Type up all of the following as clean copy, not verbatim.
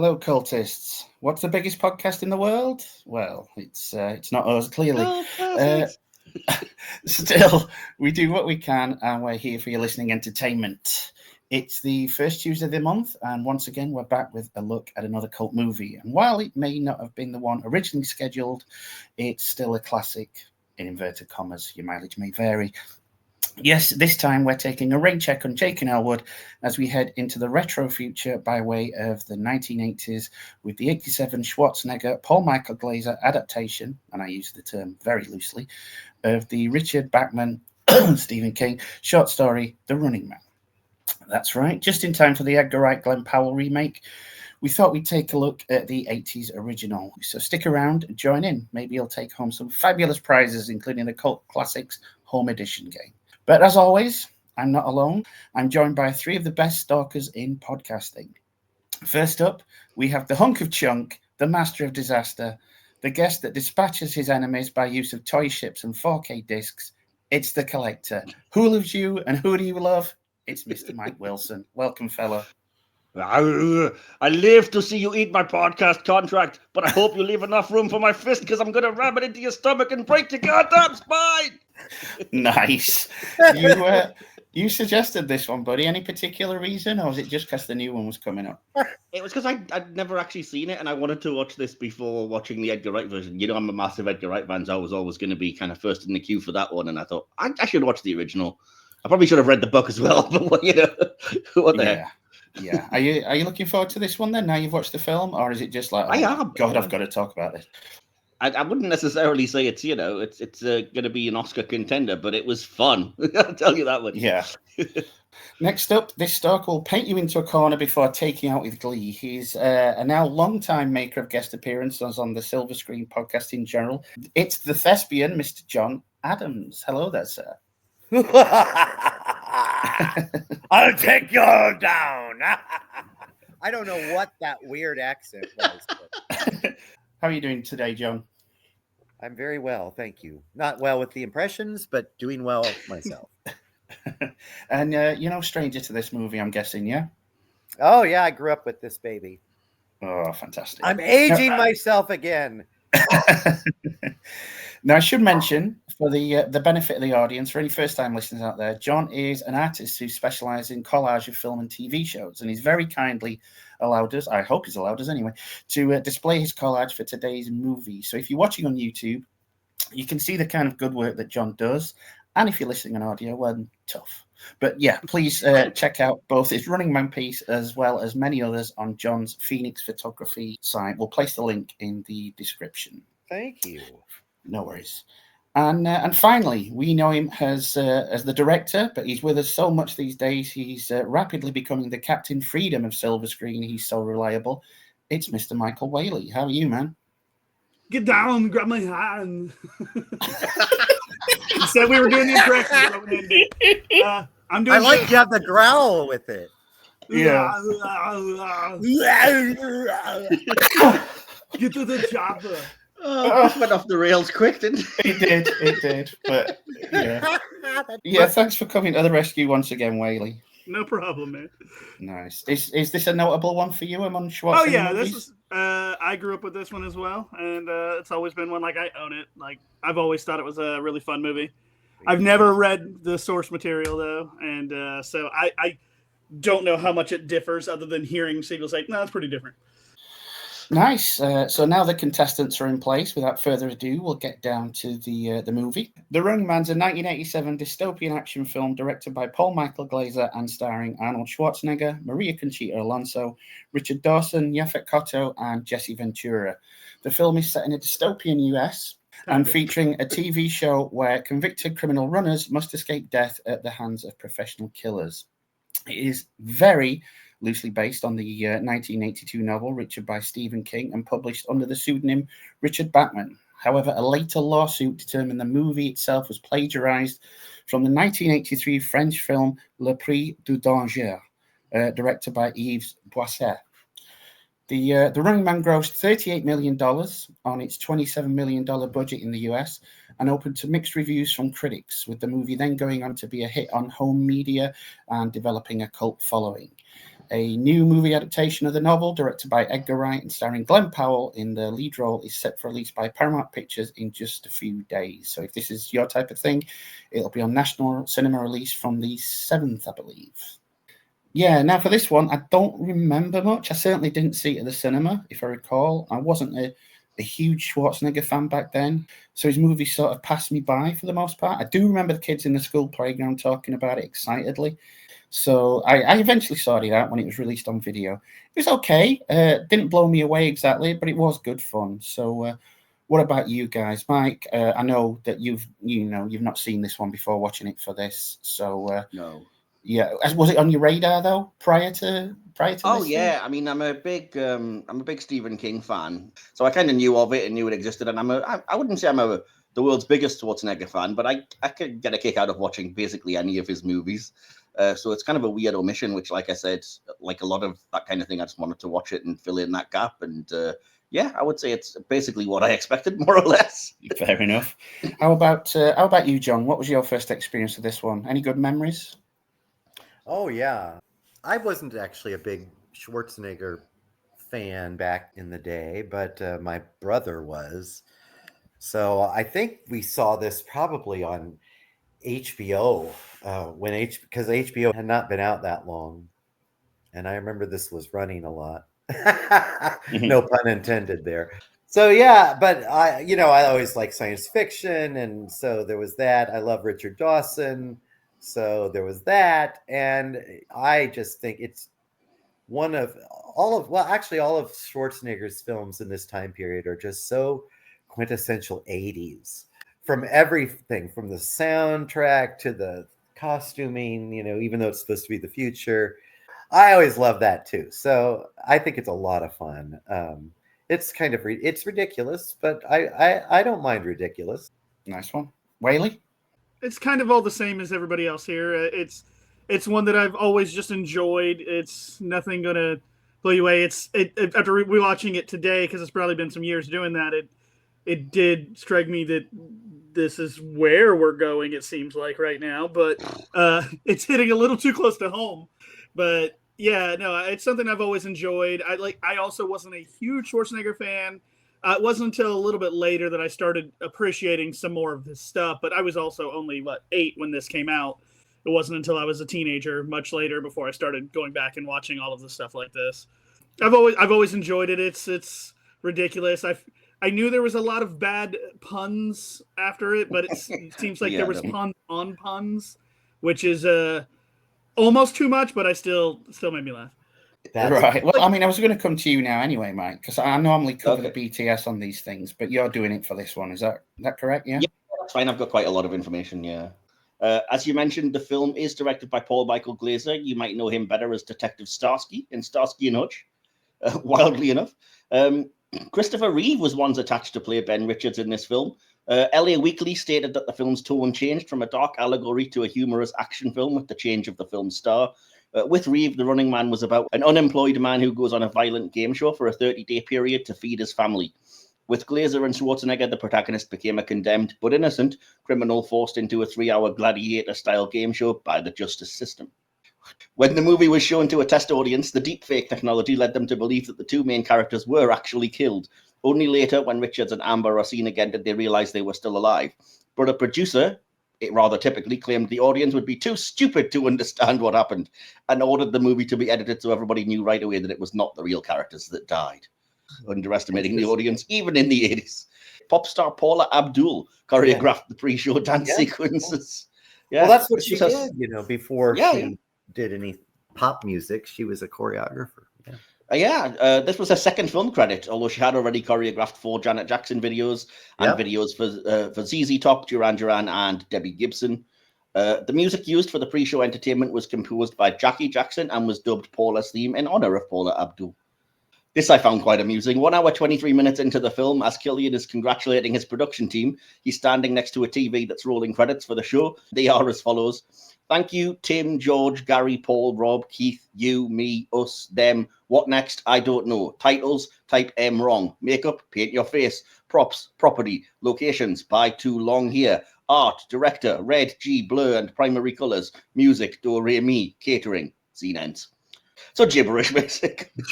Hello, cultists. What's the biggest podcast in the world? Well, it's not us, clearly. Still, we do what we can, and we're here for your listening entertainment. It's the first Tuesday of the month, and once again, we're back with a look at another cult movie. And while it may not have been the one originally scheduled, it's still a classic, in inverted commas. Your mileage may vary. Yes, this time we're taking a rain check on Jake and Elwood as we head into the retro future by way of the 1980s with the 87 Schwarzenegger Paul Michael Glaser adaptation, and I use the term very loosely, of the Richard Bachman Stephen King short story The Running Man. That's right, just in time for the Edgar Wright Glenn Powell remake. We thought we'd take a look at the 80s original. So stick around and join in. Maybe you'll take home some fabulous prizes, including the Cult Classics Home Edition game. But as always, I'm not alone. I'm joined by three of the best stalkers in podcasting. First up, we have the hunk of chunk, the master of disaster, the guest that dispatches his enemies by use of toy ships and 4K discs. It's the collector. Who loves you and who do you love? It's Mr. Mike Wilson. Welcome, fella. I live to see you eat my podcast contract, but I hope you leave enough room for my fist because I'm going to ram it into your stomach and break your goddamn spine. Nice. You suggested this one, buddy. Any particular reason, or was it just because the new one was coming up? It was because I'd never actually seen it, and I wanted to watch this before watching the Edgar Wright version. You know, I'm a massive Edgar Wright fan, so I was always going to be kind of first in the queue for that one, and I thought, I should watch the original. I probably should have read the book as well, but, you know, what the heck? Yeah. Are you looking forward to this one then? Now you've watched the film, or is it just like, I am. God, I've got to talk about this? I wouldn't necessarily say it's going to be an Oscar contender, but it was fun. I'll tell you that much. Yeah. Next up, this stalker will paint you into a corner before taking out with glee. He's a now long-time maker of guest appearances on the Silver Screen podcast in general. It's the thespian, Mr. John Adams. Hello there, sir. I'll take you down. I don't know what that weird accent was. But... How are you doing today, John? I'm very well, thank you. Not well with the impressions, but doing well myself. And you're no stranger to this movie, I'm guessing, yeah? Oh, yeah, I grew up with this baby. Oh, fantastic. I'm aging myself again. Now, I should mention, for the benefit of the audience, for any first-time listeners out there, John is an artist who specializes in collage of film and TV shows, and he's very kindly allowed us, I hope he's allowed us anyway, to display his collage for today's movie. So if you're watching on YouTube, you can see the kind of good work that John does, and if you're listening on audio, well, tough. But yeah, please check out both his Running Man piece as well as many others on John's Phoenix Photography site. We'll place the link in the description. Thank you. No worries. And finally, we know him as the director, but he's with us so much these days, he's rapidly becoming the Captain Freedom of Silver Screen. He's so reliable. It's Mr. Michael Whaley. How are you, man? Get down, grab my hand. You said we were doing the impression. I'm doing. I like you have the growl with it. Yeah. Get to the chopper. Oh, went off the rails quick, didn't it? It did. But yeah, thanks for coming to the rescue once again, Whaley. No problem, man. Nice. Is this a notable one for you among Schwarzenegger? Oh yeah, movies? this is. I grew up with this one as well, and it's always been one. Like, I own it. Like, I've always thought it was a really fun movie. I've never read the source material though, and so I don't know how much it differs, other than hearing people say, "No, it's pretty different." Nice. So now the contestants are in place. Without further ado, we'll get down to the movie. The Running Man's a 1987 dystopian action film directed by Paul Michael Glaser and starring Arnold Schwarzenegger, Maria Conchita Alonso, Richard Dawson, Yaphet Kotto, and Jesse Ventura. The film is set in a dystopian US and featuring a TV show where convicted criminal runners must escape death at the hands of professional killers. It is very loosely based on the 1982 novel written by Stephen King and published under the pseudonym Richard Bachman. However, a later lawsuit determined the movie itself was plagiarized from the 1983 French film Le Prix du Danger, directed by Yves Boisset. The Running Man grossed $38 million on its $27 million budget in the US and opened to mixed reviews from critics, with the movie then going on to be a hit on home media and developing a cult following. A new movie adaptation of the novel, directed by Edgar Wright and starring Glenn Powell in the lead role, is set for release by Paramount Pictures in just a few days. So if this is your type of thing, it'll be on national cinema release from the 7th, I believe. Yeah, now for this one, I don't remember much. I certainly didn't see it at the cinema, if I recall. I wasn't a huge Schwarzenegger fan back then, so his movies sort of passed me by for the most part. I do remember the kids in the school playground talking about it excitedly. So I eventually sorted it out when it was released on video. It was okay. Didn't blow me away exactly, but it was good fun. So what about you guys? Mike, I know that you've not seen this one before watching it for this. So No. Yeah, was it on your radar though prior to Oh this yeah, I mean I'm a big Stephen King fan, so I kind of knew of it and knew it existed. And I wouldn't say I'm the world's biggest Schwarzenegger fan, but I could get a kick out of watching basically any of his movies. So it's kind of a weird omission, which, like I said, like a lot of that kind of thing, I just wanted to watch it and fill in that gap. And yeah, I would say it's basically what I expected, more or less. Fair enough. How about you, John? What was your first experience with this one? Any good memories? Oh, yeah. I wasn't actually a big Schwarzenegger fan back in the day, but my brother was. So I think we saw this probably on HBO because HBO had not been out that long. And I remember this was running a lot. No pun intended there. So yeah, but I always like science fiction, and so there was that. I love Richard Dawson. So there was that, and I just think it's one of all of Schwarzenegger's films in this time period are just so quintessential 80s. From everything, from the soundtrack to the costuming, even though it's supposed to be the future. I always love that too. So I think it's a lot of fun. It's kind of it's ridiculous, but I don't mind ridiculous. Nice one. Whaley? It's kind of all the same as everybody else here. It's one that I've always just enjoyed. It's nothing gonna blow you away. After rewatching it today, because it's probably been some years doing that, it did strike me that this is where we're going. It seems like right now, but it's hitting a little too close to home. But yeah, no, it's something I've always enjoyed. I also wasn't a huge Schwarzenegger fan. It wasn't until a little bit later that I started appreciating some more of his stuff, but I was also only 8 when this came out. It wasn't until I was a teenager, much later, before I started going back and watching all of the stuff like this. I've always enjoyed it. It's ridiculous. I knew there was a lot of bad puns after it, but it seems like there was puns on puns, which is almost too much, but I still made me laugh. Right. Well, I mean, I was going to come to you now anyway, Mike, because I normally cover the BTS on these things, but you're doing it for this one. Is that correct? Yeah? Yeah, that's fine. I've got quite a lot of information, yeah. As you mentioned, the film is directed by Paul Michael Glaser. You might know him better as Detective Starsky in Starsky and Hutch, wildly enough. Christopher Reeve was once attached to play Ben Richards in this film. LA Weekly stated that the film's tone changed from a dark allegory to a humorous action film with the change of the film's star. With Reeve, The Running Man was about an unemployed man who goes on a violent game show for a 30-day period to feed his family. With Glaser and Schwarzenegger, the protagonist became a condemned but innocent criminal forced into a 3-hour gladiator-style game show by the justice system. When the movie was shown to a test audience, the deepfake technology led them to believe that the two main characters were actually killed. Only later, when Richards and Amber are seen again, did they realize they were still alive. But a producer, it rather typically, claimed the audience would be too stupid to understand what happened and ordered the movie to be edited so everybody knew right away that it was not the real characters that died. Underestimating the audience, even in the 80s. Pop star Paula Abdul choreographed the pre-show dance sequences. Yeah. Well, that's what she did, before she did any pop music. She was a choreographer. This was her second film credit, although she had already choreographed 4 Janet Jackson videos and videos for ZZ Top, Duran Duran, and Debbie Gibson. The music used for the pre-show entertainment was composed by Jackie Jackson and was dubbed Paula's theme in honor of Paula Abdul. This I found quite amusing. 1 hour, 23 minutes into the film, as Gilligan is congratulating his production team, he's standing next to a TV that's rolling credits for the show. They are as follows. Thank you, Tim, George, Gary, Paul, Rob, Keith, you, me, us, them. What next? I don't know. Titles, type M wrong. Makeup, paint your face. Props, property, locations, buy too long here. Art, director, red, G, blur, and primary colors. Music, do, re, mi, catering, scene ends. So gibberish, basically.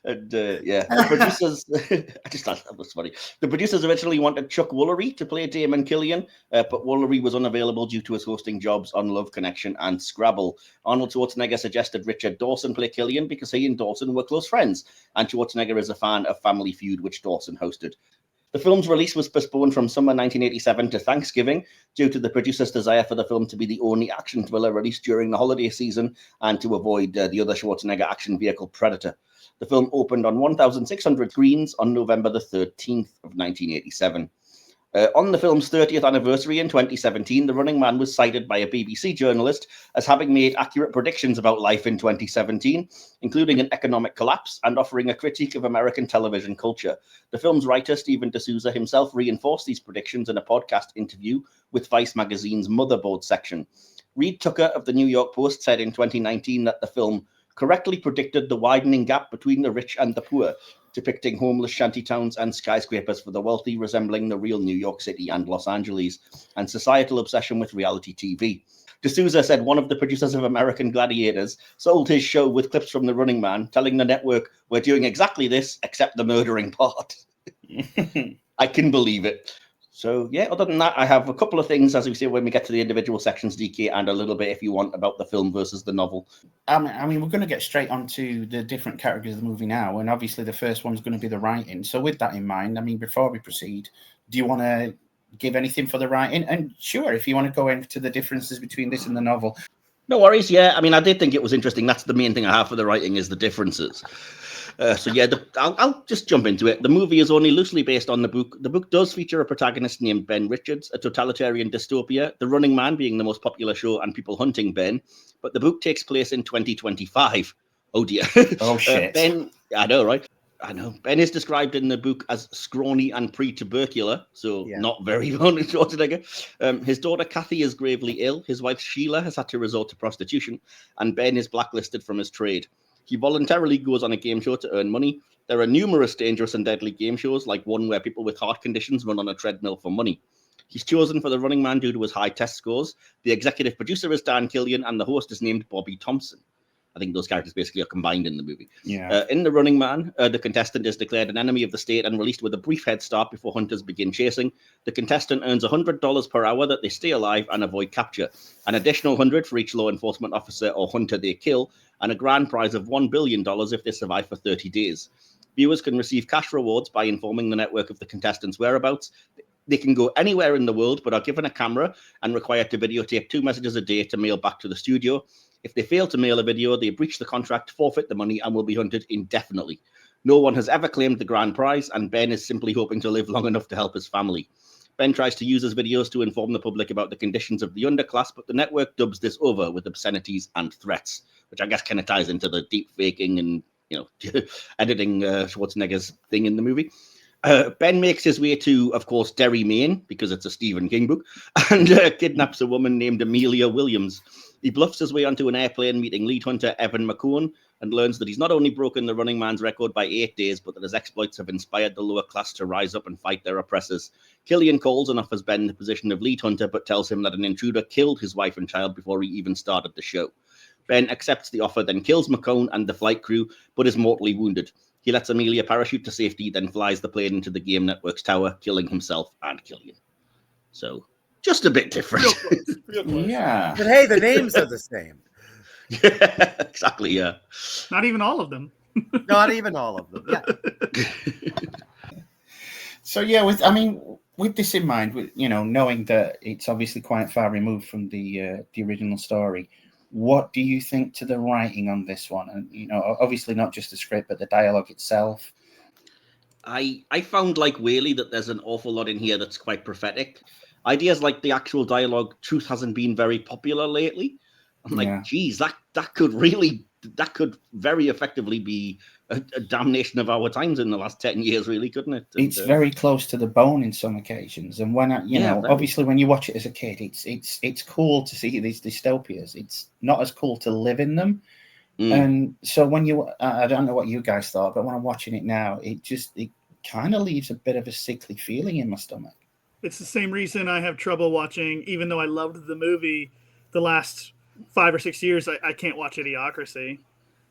And the producers, I just thought that was funny. The producers originally wanted Chuck Woolery to play Damon Killian, but Woolery was unavailable due to his hosting jobs on Love Connection and Scrabble. Arnold Schwarzenegger suggested Richard Dawson play Killian because he and Dawson were close friends, and Schwarzenegger is a fan of Family Feud, which Dawson hosted. The film's release was postponed from summer 1987 to Thanksgiving due to the producer's desire for the film to be the only action thriller released during the holiday season and to avoid the other Schwarzenegger action vehicle Predator. The film opened on 1,600 screens on November the 13th of 1987. On the film's 30th anniversary in 2017, The Running Man was cited by a BBC journalist as having made accurate predictions about life in 2017, including an economic collapse and offering a critique of American television culture. The film's writer, Stephen D'Souza, himself reinforced these predictions in a podcast interview with Vice magazine's Motherboard section. Reed Tucker of the New York Post said in 2019 that the film correctly predicted the widening gap between the rich and the poor, depicting homeless shantytowns and skyscrapers for the wealthy resembling the real New York City and Los Angeles, and societal obsession with reality TV. D'Souza said one of the producers of American Gladiators sold his show with clips from The Running Man, telling the network, "We're doing exactly this, except the murdering part." I can believe it. So, yeah, other than that, I have a couple of things, as we say, when we get to the individual sections, DK, and a little bit, if you want, about the film versus the novel. I mean, we're going to get straight onto the different categories of the movie now, and obviously the first one's going to be the writing. So with that in mind, I mean, before we proceed, do you want to give anything for the writing? And sure, if you want to go into the differences between this and the novel. No worries, yeah. I mean, I did think it was interesting. That's the main thing I have for the writing is the differences. I'll just jump into it. The movie is only loosely based on the book. The book does feature a protagonist named Ben Richards, a totalitarian dystopia, The Running Man being the most popular show and people hunting Ben. But the book takes place in 2025. Oh, dear. Oh, shit. Ben, I know, right? I know. Ben is described in the book as scrawny and pre-tubercular, so not very Arnold Schwarzenegger. His daughter Kathy is gravely ill. His wife Sheila has had to resort to prostitution, and Ben is blacklisted from his trade. He voluntarily goes on a game show to earn money. There are numerous dangerous and deadly game shows, like one where people with heart conditions run on a treadmill for money. He's chosen for The Running Man due to his high test scores. The executive producer is Dan Killian, and the host is named Bobby Thompson. I think those characters basically are combined in the movie. Yeah. In The Running Man, the contestant is declared an enemy of the state and released with a brief head start before hunters begin chasing. The contestant earns $100 per hour that they stay alive and avoid capture, an additional $100 for each law enforcement officer or hunter they kill, and a grand prize of $1 billion if they survive for 30 days. Viewers can receive cash rewards by informing the network of the contestant's whereabouts. They can go anywhere in the world, but are given a camera and required to videotape 2 messages a day to mail back to the studio. If they fail to mail a video, they breach the contract, forfeit the money, and will be hunted indefinitely. No one has ever claimed the grand prize, and Ben is simply hoping to live long enough to help his family. Ben tries to use his videos to inform the public about the conditions of the underclass, but the network dubs this over with obscenities and threats, which I guess kind of ties into the deep faking and, editing Schwarzenegger's thing in the movie. Ben makes his way to, of course, Derry, Maine, because it's a Stephen King book, and kidnaps a woman named Amelia Williams. He bluffs his way onto an airplane, meeting lead hunter Evan McCone, and learns that he's not only broken the Running Man's record by 8 days, but that his exploits have inspired the lower class to rise up and fight their oppressors. Killian calls and offers Ben the position of lead hunter, but tells him that an intruder killed his wife and child before he even started the show. Ben accepts the offer, then kills McCone and the flight crew, but is mortally wounded. He lets Amelia parachute to safety, then flies the plane into the game network's tower, killing himself and Killian. So, just a bit different. Real close. Yeah. But hey, the names are the same. Yeah, exactly, yeah. Not even all of them. Not even all of them. Yeah. So yeah, with this in mind, knowing that it's obviously quite far removed from the original story, what do you think to the writing on this one? And obviously not just the script, but the dialogue itself. I found, like Whaley, that there's an awful lot in here that's quite prophetic. Ideas like the actual dialogue, truth hasn't been very popular lately. I'm like, geez, that could very effectively be a damnation of our times in the last 10 years, really, couldn't it? It's very close to the bone in some occasions. And when obviously when you watch it as a kid, it's cool to see these dystopias. It's not as cool to live in them. And so when I don't know what you guys thought, but when I'm watching it now, it kind of leaves a bit of a sickly feeling in my stomach. It's the same reason I have trouble watching, even though I loved the movie the last 5 or 6 years, I can't watch Idiocracy.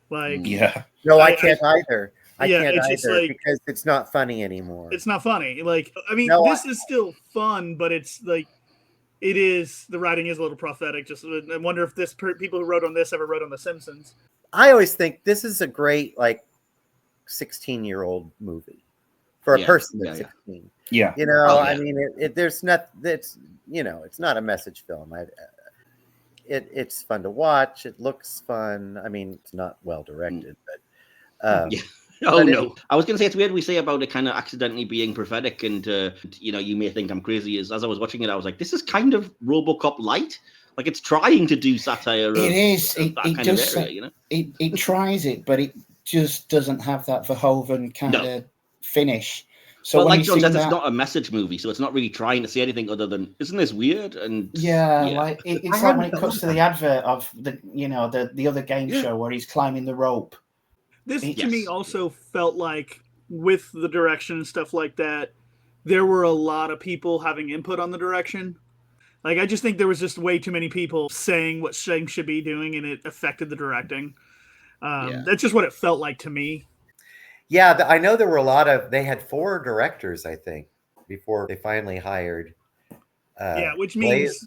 Like, Yeah. No, I can't either. I yeah, can't it's just either like- because it's not funny anymore. it's not funny. Like, I mean, No, this is still fun, but it's like, it is, the writing is a little prophetic. Just, I wonder if people who wrote on this ever wrote on The Simpsons. I always think this is a great, like, 16-year-old movie for a person that's 16. Yeah. You know, I mean, there's not, it's, you know, it's not a message film. It's fun to watch. It looks fun. I mean, it's not well directed, but Oh, no. I was going to say, it's weird we say about it kind of accidentally being prophetic, and, you know, you may think I'm crazy. As I was watching it, I was like, this is kind of RoboCop light. Like, it's trying to do satire. It is. It does. Area, you know? It tries it, but it just doesn't have that Verhoeven kind of finish. So well, when like John says, that, it's not a message movie, so it's not really trying to say anything other than, isn't this weird? And like it's like when it comes to the advert of the other game show where he's climbing the rope. This to me also felt like, with the direction and stuff like that, there were a lot of people having input on the direction. Like, I just think there was just way too many people saying what things should be doing, and it affected the directing. That's just what it felt like to me. Yeah, I know there were they had 4 directors, I think, before they finally hired. Which means,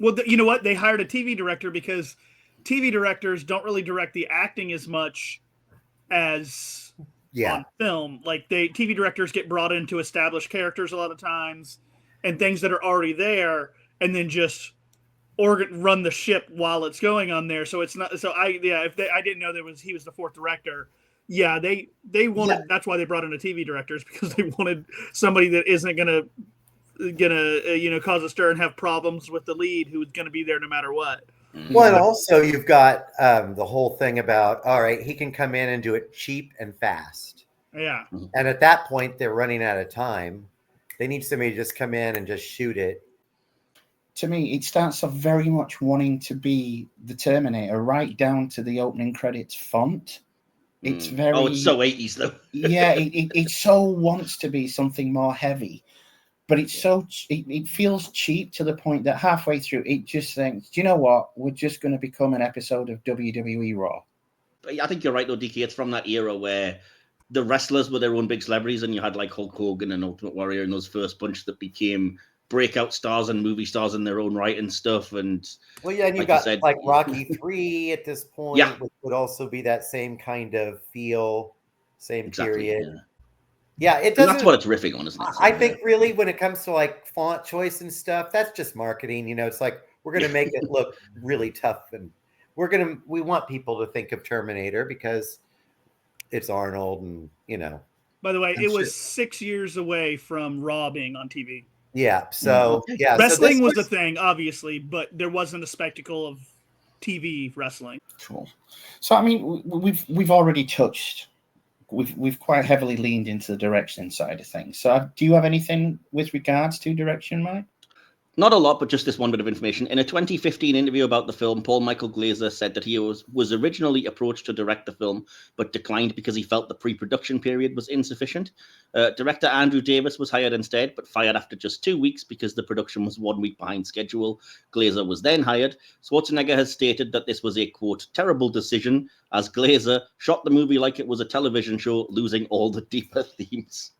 well, you know what? They hired a TV director because TV directors don't really direct the acting as much as on film. Like, TV directors get brought in to establish characters a lot of times and things that are already there, and then just run the ship while it's going on there. So it's not. So I didn't know he was the 4th director. Yeah, they wanted. Yeah. That's why they brought in a TV director, is because they wanted somebody that isn't gonna cause a stir and have problems with the lead, who's gonna be there no matter what. Well, and also you've got the whole thing about, all right, he can come in and do it cheap and fast. Yeah. And at that point, they're running out of time. They need somebody to just come in and just shoot it. To me, it starts off very much wanting to be the Terminator, right down to the opening credits font. It's very. Oh, it's so 80s though. Yeah, it so wants to be something more heavy, but it's so it feels cheap to the point that halfway through it just thinks, do you know what? We're just going to become an episode of WWE Raw. I think you're right though, DK. It's from that era where the wrestlers were their own big celebrities, and you had like Hulk Hogan and Ultimate Warrior and those first bunch that became breakout stars and movie stars in their own right and stuff. And well, yeah, and you got like Rocky 3 at this point, which would also be that same kind of feel, same period. Yeah, it doesn't. That's what it's riffing on, isn't it? I think really when it comes to like font choice and stuff, that's just marketing. You know, it's like, we're going to make it look really tough, and we want people to think of Terminator because it's Arnold, and you know. By the way, it was 6 years away from Raw being on TV. Yeah, so wrestling was a thing, obviously, but there wasn't a spectacle of TV wrestling. Cool. So I mean, we've already touched. We've quite heavily leaned into the direction side of things. So do you have anything with regards to direction, Mike? Not a lot, but just this one bit of information. In a 2015 interview about the film, Paul Michael Glaser said that he was originally approached to direct the film, but declined because he felt the pre-production period was insufficient. Director Andrew Davis was hired instead, but fired after just 2 weeks because the production was 1 week behind schedule. Glaser was then hired. Schwarzenegger has stated that this was a, quote, terrible decision, as Glaser shot the movie like it was a television show, losing all the deeper themes.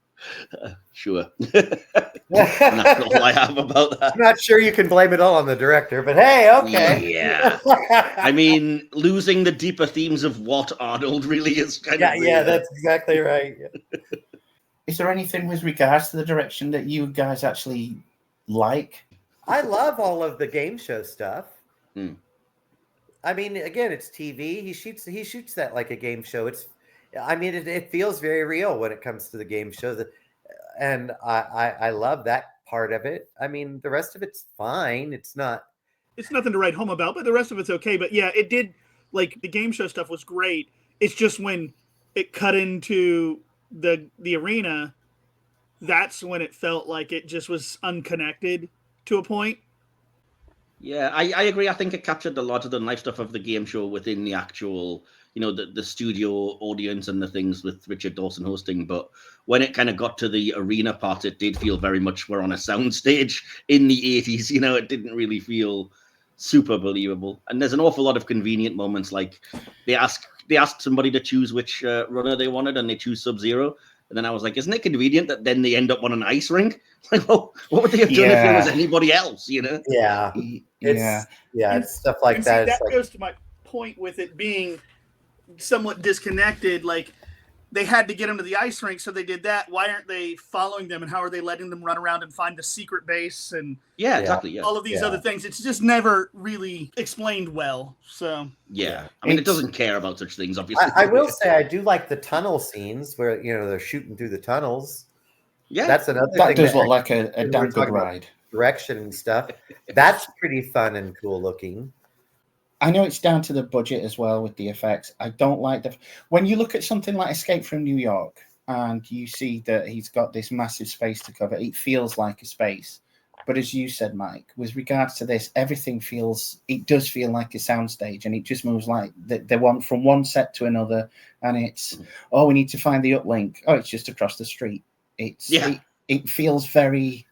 Sure. That's all I have about that. I'm not sure you can blame it all on the director, but hey, okay. Yeah. I mean, losing the deeper themes of what, Arnold, really is kind of weird. Yeah, that's exactly right. Is there anything with regards to the direction that you guys actually like? I love all of the game show stuff. I mean, again, it's TV. He shoots that like a game show. It feels very real when it comes to the game shows, and I love that part of it. I mean, the rest of it's fine. It's nothing to write home about, but the rest of it's okay. But yeah, it did, like, the game show stuff was great. It's just when it cut into the arena, that's when it felt like it just was unconnected to a point. Yeah, I agree. I think it captured the larger than life stuff of the game show within the actual, the studio audience and the things with Richard Dawson hosting. But when it kind of got to the arena part, it did feel very much we're on a soundstage in the 80s. It didn't really feel super believable. And there's an awful lot of convenient moments, like they ask somebody to choose which runner they wanted, and they choose Sub-Zero. And then I was like, isn't it convenient that then they end up on an ice rink? Like, well, what would they have done if there was anybody else, you know? Yeah. It's stuff like and that. See, that goes to my point with it being somewhat disconnected. Like, they had to get them to the ice rink, so they did that. Why aren't they following them, and how are they letting them run around and find the secret base and exactly, all of these other things? It's just never really explained well. So I mean, it doesn't care about such things, obviously. I will say I do like the tunnel scenes where they're shooting through the tunnels. Yeah, that's another that thing does look like a damn good ride. Direction and stuff. That's pretty fun and cool looking. I know it's down to the budget as well with the effects. I don't like when you look at something like Escape from New York and you see that he's got this massive space to cover, it feels like a space. But as you said, Mike, with regards to this, everything does feel like a soundstage, and it just moves like they want from one set to another, and it's, we need to find the uplink. Oh, it's just across the street. It feels very,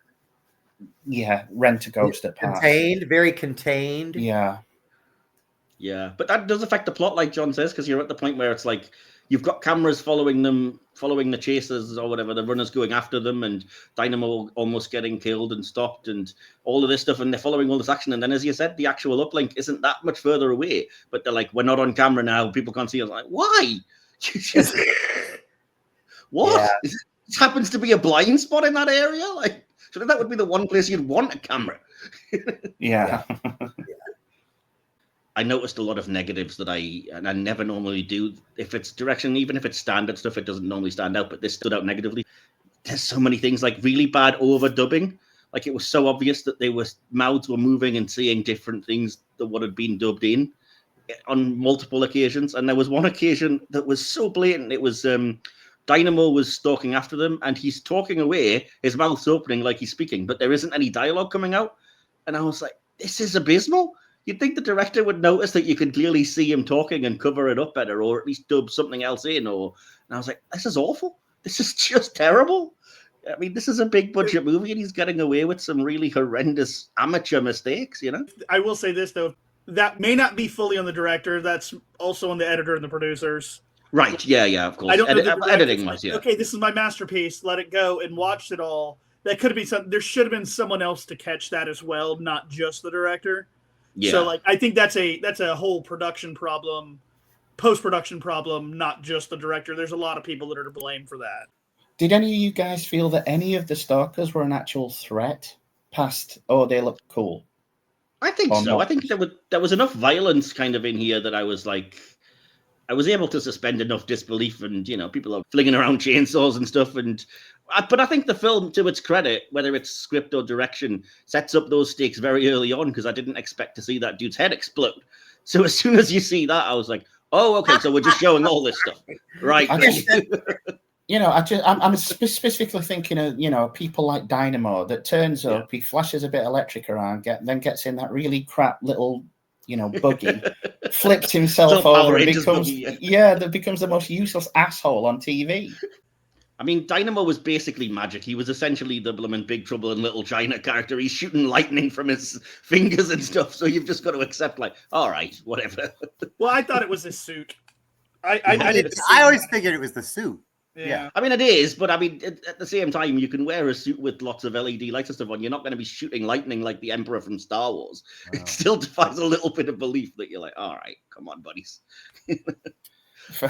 Rent-A-Ghost at parts. Very contained. Yeah, but that does affect the plot, like John says, because you're at the point where it's like you've got cameras following the chasers or whatever, the runners going after them, and Dynamo almost getting killed and stopped, and all of this stuff, and they're following all this action. And then, as you said, the actual uplink isn't that much further away, but they're like, we're not on camera now, people can't see us. Like, why? What? Yeah. This happens to be a blind spot in that area? Like, so that would be the one place you'd want a camera. Yeah. I noticed a lot of negatives that I never normally do. If it's direction, even if it's standard stuff, it doesn't normally stand out, but this stood out negatively. There's so many things, like really bad overdubbing. Like, it was so obvious that mouths were moving and saying different things than what had been dubbed in on multiple occasions. And there was one occasion that was so blatant. It was Dynamo was stalking after them, and he's talking away, his mouth's opening like he's speaking, but there isn't any dialogue coming out. And I was like, this is abysmal. You'd think the director would notice that you could clearly see him talking and cover it up better, or at least dub something else in. And I was like, this is awful. This is just terrible. I mean, this is a big budget movie, and he's getting away with some really horrendous amateur mistakes, you know? I will say this, though. That may not be fully on the director. That's also on the editor and the producers. Right. Yeah, of course. I don't know Editing-wise, yeah. Okay, this is my masterpiece. Let it go, and watched it all. That could have been something. There should have been someone else to catch that as well, not just the director. Yeah. So, I think that's a whole production problem, post-production problem, not just the director. There's a lot of people that are to blame for that. Did any of you guys feel that any of the stalkers were an actual threat past, they look cool? I think so. Not? I think there was enough violence kind of in here that I was like, I was able to suspend enough disbelief, and, people are flinging around chainsaws and stuff, but I think the film, to its credit, whether it's script or direction, sets up those stakes very early on, because I didn't expect to see that dude's head explode. So as soon as you see that, I was like, oh, okay, so we're just showing all this stuff. Right. I'm specifically thinking of, people like Dynamo that turns up, he flashes a bit of electric around, then gets in that really crap little, buggy, flips himself over and becomes the most useless asshole on TV. I mean, Dynamo was basically magic. He was essentially the blooming Big Trouble in Little China character. He's shooting lightning from his fingers and stuff. So you've just got to accept, all right, whatever. Well, I thought it was his suit. I always figured it was the suit. Yeah. I mean, it is, but I mean, at the same time, you can wear a suit with lots of LED lights and stuff on. You're not going to be shooting lightning like the Emperor from Star Wars. Wow. It still defies a little bit of belief that you're like, all right, come on, buddies.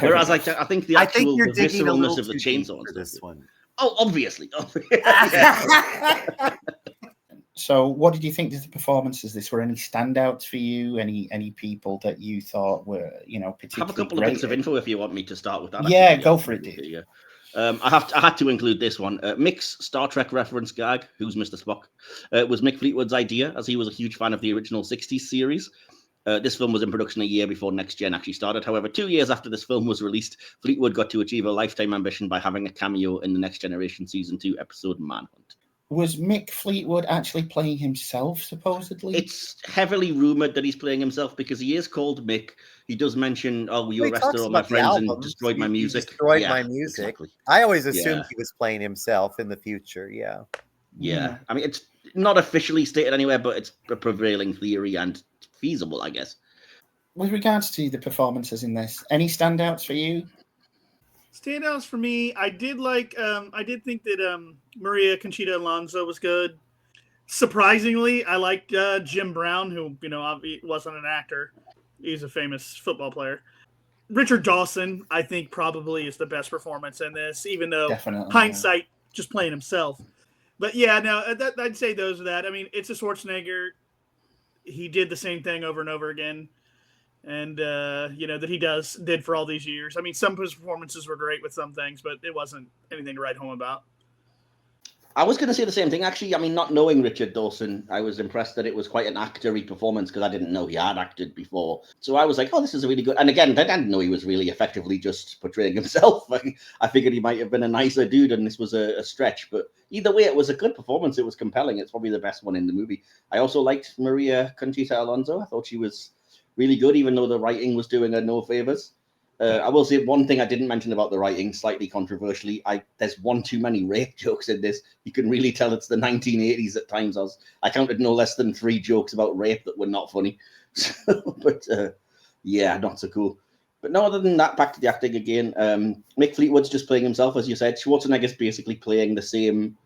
Whereas I think the visceralness of the chainsaw for this one. Oh, obviously. So, what did you think of the performances? Were any standouts for you? Any people that you thought were, particularly I have a couple of bits of info if you want me to start with that. Yeah, go for it, dude. Yeah. I had to include this one. Mick's Star Trek reference gag, who's Mr. Spock, was Mick Fleetwood's idea, as he was a huge fan of the original 60s series. This film was in production a year before Next Gen actually started. However, 2 years after this film was released, Fleetwood got to achieve a lifetime ambition by having a cameo in the Next Generation Season 2 episode Manhunt. Was Mick Fleetwood actually playing himself, supposedly? It's heavily rumoured that he's playing himself because he is called Mick. He does mention, you arrested all my friends and destroyed my music. Destroyed my music. Exactly. I always assumed he was playing himself in the future, Yeah. I mean, it's not officially stated anywhere, but it's a prevailing theory, and feasible, I guess. With regards to the performances in this, any standouts for you? Standouts for me, I did think that Maria Conchita Alonso was good. Surprisingly, I liked Jim Brown, who, wasn't an actor. He's a famous football player. Richard Dawson, I think, probably is the best performance in this, even though Definitely, hindsight, just playing himself. But yeah, no, I'd say those are that. I mean, it's a Schwarzenegger. He did the same thing over and over again. And, that he did for all these years. I mean, some of his performances were great with some things, but it wasn't anything to write home about. I was going to say the same thing, actually. I mean, not knowing Richard Dawson, I was impressed that it was quite an actor-y performance because I didn't know he had acted before. So I was like, oh, this is a really good... And again, I didn't know he was really effectively just portraying himself. I figured he might have been a nicer dude and this was a stretch. But either way, it was a good performance. It was compelling. It's probably the best one in the movie. I also liked Maria Conchita Alonso. I thought she was really good, even though the writing was doing her no favors. I will say one thing I didn't mention about the writing, slightly controversially. There's one too many rape jokes in this. You can really tell it's the 1980s at times. I counted no less than 3 jokes about rape that were not funny. But yeah, not so cool. But no, other than that, back to the acting again. Mick Fleetwood's just playing himself, as you said. Schwarzenegger's basically playing the same,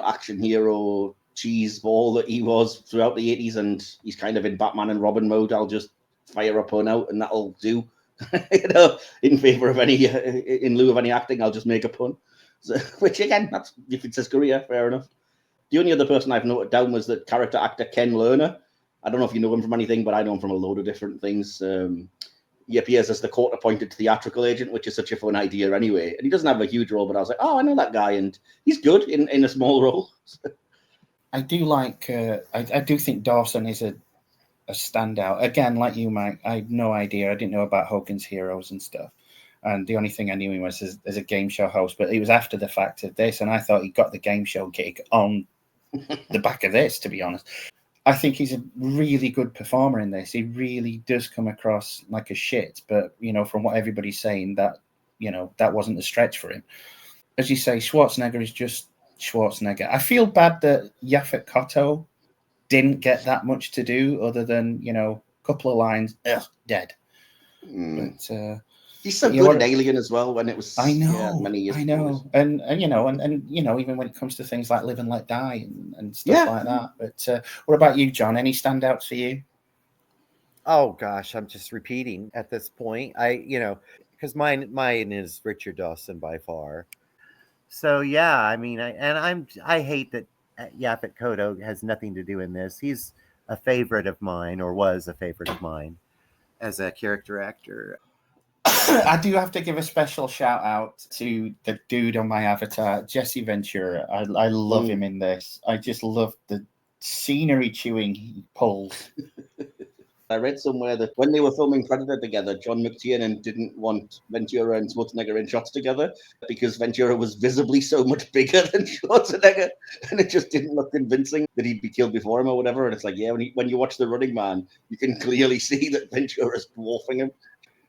action hero cheese ball that he was throughout the 80s, and he's kind of in Batman and Robin mode. I'll just fire a pun out and that'll do. In favor of in lieu of any acting, I'll just make a pun. So, which again, that's if it's his career, fair enough. The only other person I've noted down was the character actor Ken Lerner. I don't know if you know him from anything, but I know him from a load of different things. He appears as the court-appointed theatrical agent, which is such a fun idea anyway. And he doesn't have a huge role, but I was like, oh, I know that guy, and he's good in a small role. I do like. I do think Dawson is a standout. Again, like you, Mike, I had no idea. I didn't know about Hogan's Heroes and stuff. And the only thing I knew him was as a game show host, but it was after the fact of this, and I thought he got the game show gig on the back of this, to be honest. I think he's a really good performer in this. He really does come across like a shit, but, from what everybody's saying, that wasn't a stretch for him. As you say, Schwarzenegger is just Schwarzenegger. I feel bad that Yaphet Kotto didn't get that much to do other than, a couple of lines, dead. But he's so good in Alien as well when it was many years ago. And even when it comes to things like Live and Let Die and stuff like that. But what about you, John? Any standouts for you? Oh gosh, I'm just repeating at this point. Because mine is Richard Dawson by far. So yeah, I mean, I hate that Yaphet Kotto has nothing to do in this. He's a favorite of mine, or was a favorite of mine as a character actor. I do have to give a special shout out to the dude on my avatar, Jesse Ventura. I love him in this. I just love the scenery chewing he pulls. I read somewhere that when they were filming Predator together, John McTiernan didn't want Ventura and Schwarzenegger in shots together because Ventura was visibly so much bigger than Schwarzenegger, and it just didn't look convincing that he'd be killed before him or whatever. And it's like, when you watch The Running Man, you can clearly see that Ventura's dwarfing him.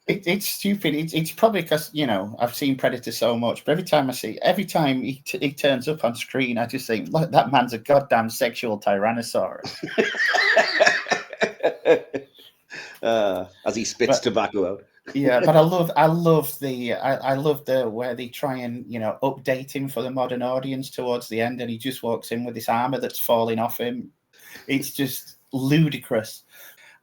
It's stupid. It's probably because, I've seen Predator so much, but every time he turns up on screen, I just think, look, that man's a goddamn sexual tyrannosaurus. As he spits tobacco out. Yeah, but I love the where they try and update him for the modern audience towards the end, and he just walks in with this armor that's falling off him. It's just ludicrous.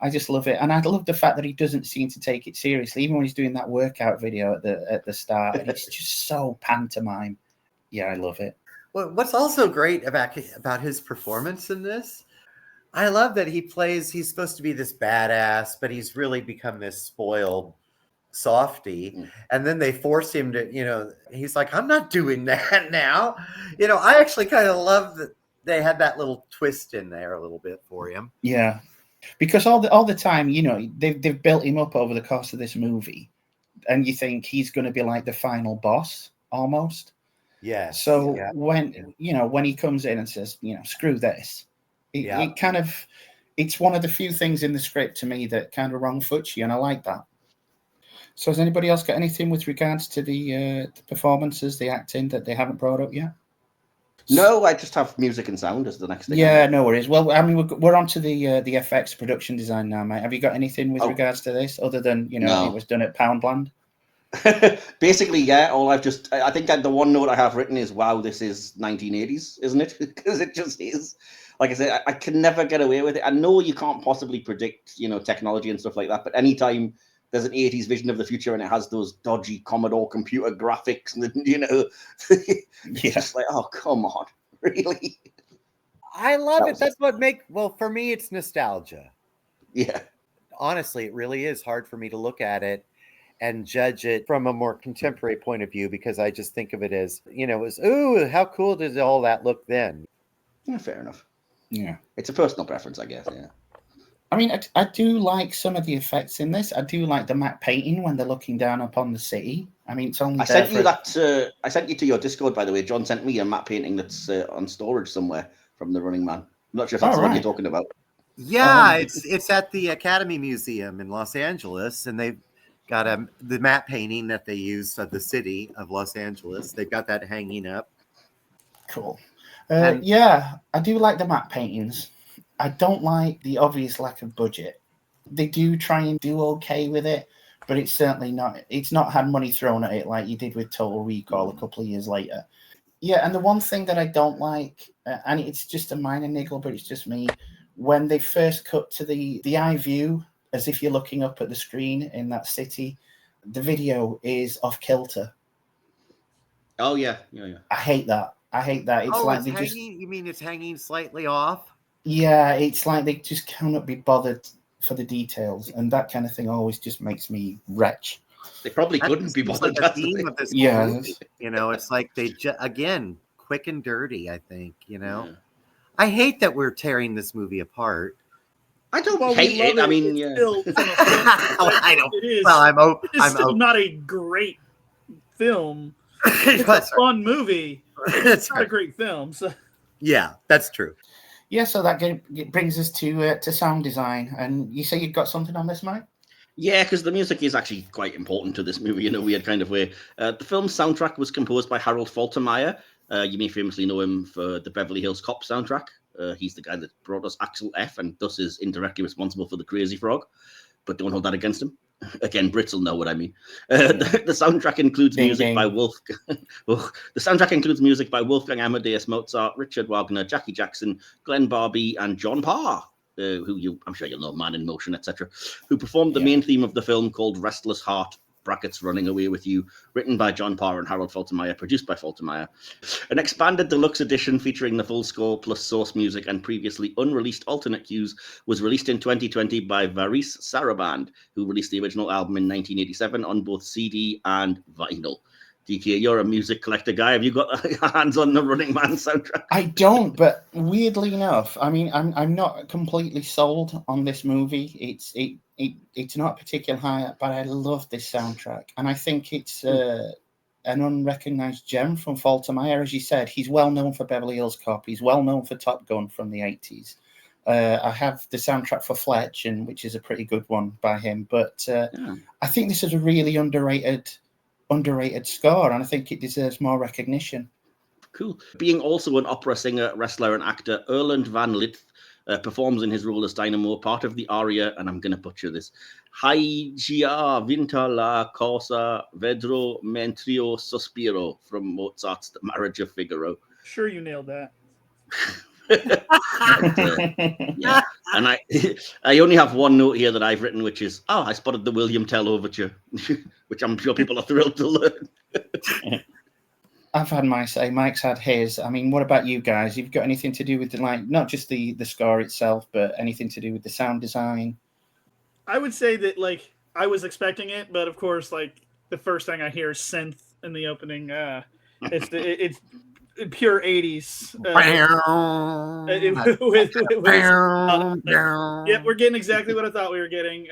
I just love it, and I love the fact that he doesn't seem to take it seriously, even when he's doing that workout video at the start. And it's just so pantomime. Yeah, I love it. Well, what's also great about his performance in this, I love that he's supposed to be this badass, but he's really become this spoiled softy. And then they force him to, he's like, I'm not doing that now. I actually kind of love that they had that little twist in there a little bit for him. Yeah. Because all the time, they've built him up over the course of this movie, and you think he's going to be like the final boss almost. Yeah. So when he comes in and says, screw this, it kind of, it's one of the few things in the script to me that kind of wrong-foots you, and I like that. So has anybody else got anything with regards to the performances, the acting that they haven't brought up yet? No, I just have music and sound as the next thing. Yeah, no worries. Well, I mean, we're on to the FX production design now, mate. Have you got anything with Oh. regards to this other than No. it was done at Poundland? Basically, yeah. I think the one note I have written is, "Wow, this is 1980s, isn't it?" Because it just is. Like I said, I can never get away with it. I know you can't possibly predict, technology and stuff like that. But anytime there's an 80s vision of the future and it has those dodgy Commodore computer graphics, and it's just like, oh, come on, really? I love it. That's what for me, it's nostalgia. Yeah. Honestly, it really is hard for me to look at it and judge it from a more contemporary point of view, because I just think of it as, ooh, how cool did all that look then? Yeah, fair enough. Yeah. It's a personal preference, I guess, yeah. I mean, I do like some of the effects in this. I do like the matte painting when they're looking down upon the city. I mean, it's only I sent you to your Discord, by the way. John sent me a matte painting that's on storage somewhere from The Running Man. I'm not sure if that's the one you're talking about. Yeah, it's at the Academy Museum in Los Angeles, and they've got the matte painting that they used of the city of Los Angeles. They've got that hanging up. Cool. Yeah, I do like the matte paintings. I don't like the obvious lack of budget. They do try and do okay with it, but it's certainly not. It's not had money thrown at it like you did with Total Recall a couple of years later. Yeah, and the one thing that I don't like, and it's just a minor niggle, but it's just me, when they first cut to the eye view, as if you're looking up at the screen in that city, the video is off kilter. Oh yeah. I hate that. It's like they hanging. You mean it's hanging slightly off? Yeah, it's like they just cannot be bothered for the details, and that kind of thing always just makes me retch. They probably couldn't be bothered. Like a theme of this movie. It's like they again quick and dirty. I think Yeah. I hate that we're tearing this movie apart. I don't hate it. I mean, yeah. I don't. It is. Well, I'm still not a great film. It's a fun movie. It's not a great film. So. Yeah, that's true. Yeah, so that brings us to sound design, and you say you've got something on this, Mike? Yeah, because the music is actually quite important to this movie in a weird kind of way. The film's soundtrack was composed by Harold Faltermeyer. You may famously know him for the Beverly Hills Cop soundtrack. He's the guy that brought us Axel F, and thus is indirectly responsible for the Crazy Frog. But don't hold that against him. Again, Brits will know what I mean. The soundtrack includes music by the soundtrack includes music by Wolfgang Amadeus Mozart, Richard Wagner, Jackie Jackson, Glenn Barbie, and John Parr, who I'm sure you'll know, Man in Motion, etc., who performed the main theme of the film called Restless Heart, brackets Running Away With You, written by John Parr and Harold Faltermeyer, produced by Faltermeyer. An expanded deluxe edition featuring the full score plus source music and previously unreleased alternate cues was released in 2020 by Varis Saraband, who released the original album in 1987 on both CD and vinyl. DK, you're a music collector guy. Have you got your hands on the Running Man soundtrack? I don't, but weirdly enough, I mean, I'm not completely sold on this movie. It's not a particular high, but I love this soundtrack, and I think it's an unrecognized gem from Faltermeyer. As you said, he's well known for Beverly Hills Cop. He's well known for Top Gun from the 80s. I have the soundtrack for Fletch, which is a pretty good one by him. But I think this is a really underrated score, and I think it deserves more recognition. Cool. Being also an opera singer, wrestler, and actor, Erland van Lith performs in his role as Dynamo, part of the aria, and I'm going to butcher this, Hai gia vinta la cosa vedro mentrio sospiro from Mozart's The Marriage of Figaro. Sure, you nailed that. Yeah, and I only have one note here that I've written, which is, I spotted the William Tell overture, which I'm sure people are thrilled to learn. I've had my say. Mike's had his. I mean, what about you guys? You've got anything to do with not just the score itself, but anything to do with the sound design? I would say that I was expecting it, but of course, the first thing I hear is synth in the opening. It's pure 80s. Yeah, we're getting exactly what I thought we were getting.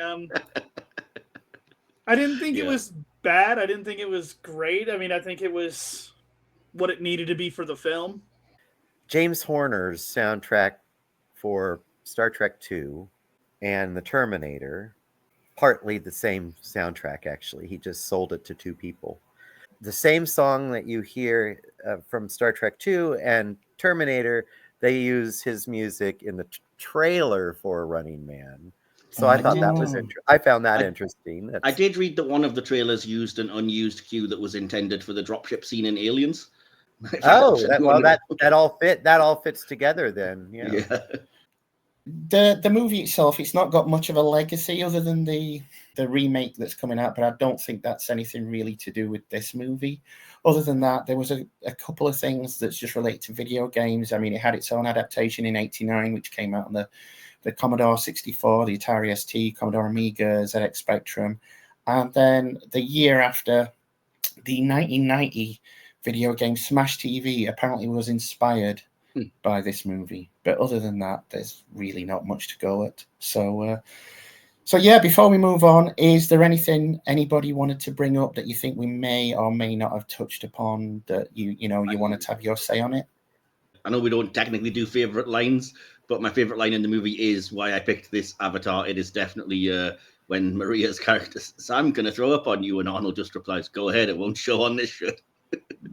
I didn't think it was bad. I didn't think it was great. I mean, I think it was what it needed to be for the film. James Horner's soundtrack for Star Trek II and The Terminator, partly the same soundtrack, actually. He just sold it to two people. the same song that you hear from Star Trek 2 and Terminator, they use his music in the trailer for Running Man. So I thought that was I found that interesting. I did read that one of the trailers used an unused cue that was intended for the dropship scene in Aliens. Oh, that all fits together then. Yeah. The movie itself, it's not got much of a legacy other than the remake that's coming out, but I don't think that's anything really to do with this movie. Other than that, there was a couple of things that's just related to video games. I mean, it had its own adaptation in '89, which came out on the Commodore 64, the Atari ST, Commodore Amiga, ZX Spectrum. And then the year after, the 1990 video game Smash TV apparently was inspired by this movie. But other than that, there's really not much to go at. So yeah, before we move on, is there anything anybody wanted to bring up that you think we may or may not have touched upon that you wanted to have your say on it? I know we don't technically do favorite lines, but my favorite line in the movie is why I picked this avatar. It is definitely when Maria's character says, "I'm going to throw up on you," and Arnold just replies, "Go ahead, it won't show on this shirt."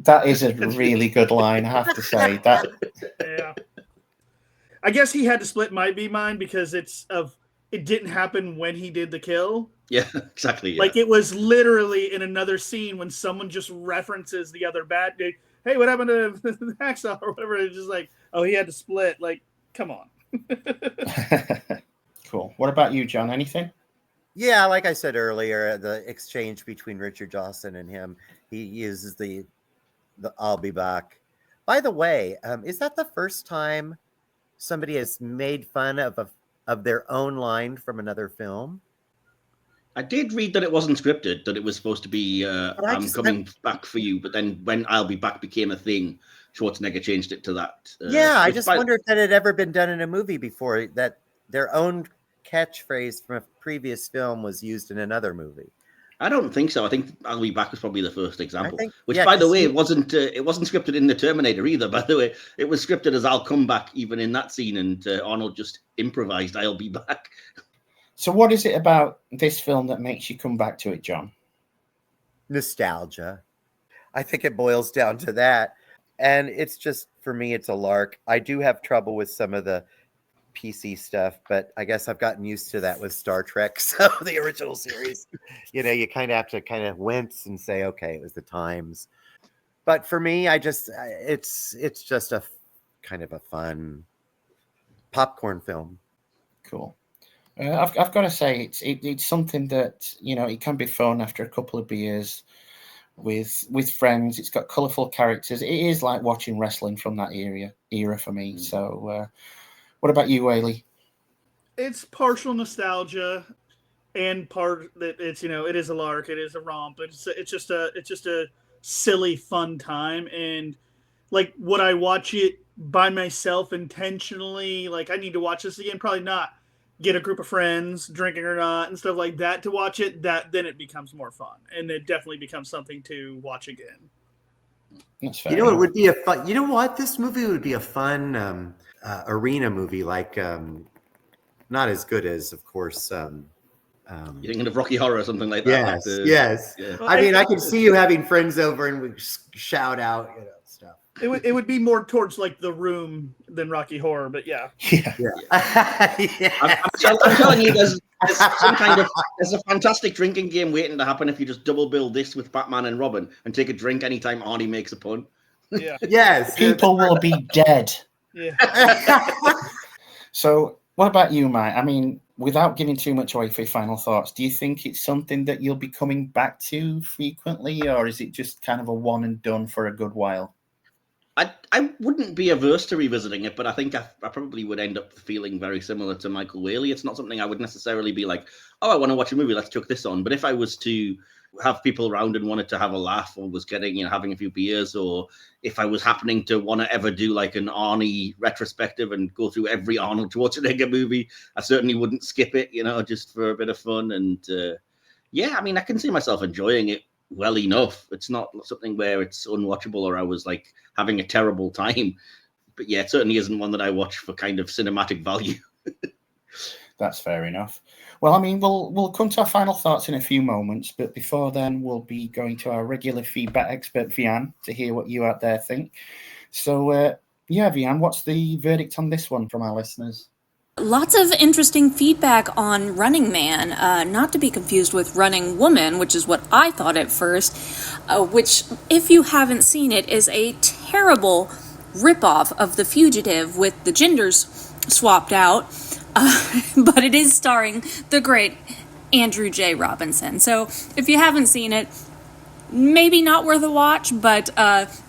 That is a really good line, I have to say. That. Yeah. I guess he had to split might be mine because it didn't happen when he did the kill. Yeah, exactly. Yeah. Like it was literally in another scene when someone just references the other bad dude. Hey, what happened to the hacksaw or whatever? It's just like, oh, he had to split. Like, come on. Cool. What about you, John? Anything? Yeah, like I said earlier, the exchange between Richard Dawson and him, he uses the "I'll be back." By the way, is that the first time somebody has made fun of their own line from another film? I did read that it wasn't scripted, that it was supposed to be I'm coming back for you, but then when "I'll be back" became a thing, Schwarzenegger changed it to that. I just wonder if that had ever been done in a movie before, that their own catchphrase from a previous film was used in another movie. I don't think so. I think "I'll be back" was probably the first example. Which, yeah, by the way, it wasn't scripted in the Terminator either. By the way, it was scripted as "I'll come back" even in that scene, and Arnold just improvised "I'll be back." So, what is it about this film that makes you come back to it, John? Nostalgia. I think it boils down to that, and it's just, for me, it's a lark. I do have trouble with some of the PC stuff, but I guess I've gotten used to that with Star Trek. So the original series, you kind of have to kind of wince and say, okay, it was the times. But for me, it's just a kind of a fun popcorn film. Cool. I've got to say, it's something that, it can be fun after a couple of beers with friends. It's got colourful characters. It is like watching wrestling from that era for me. So what about you, Whaley? It's partial nostalgia and part that it's, it is a lark. It is a romp. It's just a silly, fun time. And like, would I watch it by myself intentionally? Like, I need to watch this again? Probably not. Get a group of friends, drinking or not, and stuff like that to watch it. Then it becomes more fun, and it definitely becomes something to watch again. That's fair. It would be a fun. You know what? This movie would be a fun arena movie, like not as good as, of course. You're thinking of Rocky Horror or something like that. Yes. Yeah. I mean, I can see you having friends over and we shout out, stuff. It would be more towards like The Room than Rocky Horror, but yeah. I'm telling you, there's a fantastic drinking game waiting to happen if you just double bill this with Batman and Robin and take a drink anytime Arnie makes a pun. Yeah. Yes. People will be dead. Yeah. So what about you, Mike? I mean, without giving too much away for your final thoughts, do you think it's something that you'll be coming back to frequently, or is it just kind of a one and done for a good while? I wouldn't be averse to revisiting it, but I think I probably would end up feeling very similar to Michael Whaley. It's not something I would necessarily be like, oh, I want to watch a movie, let's chuck this on. But if I was to have people around and wanted to have a laugh, or was getting, having a few beers, or if I was happening to want to ever do like an Arnie retrospective and go through every Arnold Schwarzenegger movie, I certainly wouldn't skip it, just for a bit of fun. And I mean, I can see myself enjoying it well enough. It's not something where it's unwatchable or I was like having a terrible time. But yeah, it certainly isn't one that I watch for kind of cinematic value. That's fair enough. Well, I mean, we'll come to our final thoughts in a few moments, but before then, we'll be going to our regular feedback expert, Vian, to hear what you out there think. So, yeah, Vian, what's the verdict on this one from our listeners? Lots of interesting feedback on Running Man, not to be confused with Running Woman, which is what I thought at first, which, if you haven't seen it, is a terrible ripoff of The Fugitive with the genders swapped out, but it is starring the great Andrew J. Robinson. So if you haven't seen it, maybe not worth a watch, but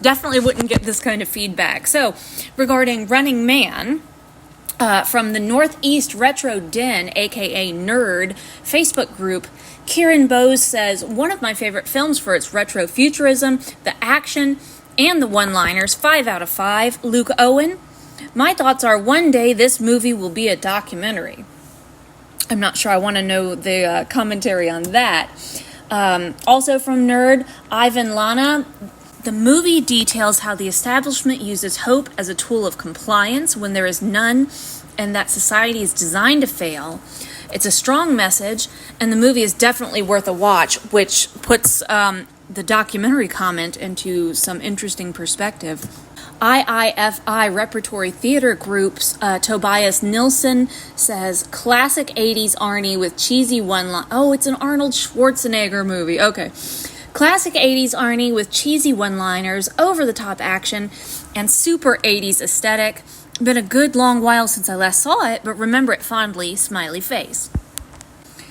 definitely wouldn't get this kind of feedback. So regarding Running Man, from the Northeast Retro Den, aka Nerd, Facebook group, Kieran Bose says, one of my favorite films for its retro futurism, the action, and the one-liners, 5 out of 5. Luke Owen, my thoughts are one day this movie will be a documentary. I'm not sure I want to know the commentary on that. Also from Nerd, Ivan Lana, the movie details how the establishment uses hope as a tool of compliance when there is none, and that society is designed to fail. It's a strong message, and the movie is definitely worth a watch, which puts the documentary comment into some interesting perspective. IIFI Repertory Theater Group's Tobias Nilsson says, classic 80s Arnie with cheesy one-line. Oh, it's an Arnold Schwarzenegger movie. Okay. Classic 80s Arnie with cheesy one-liners, over-the-top action, and super 80s aesthetic. Been a good long while since I last saw it, but remember it fondly, smiley face.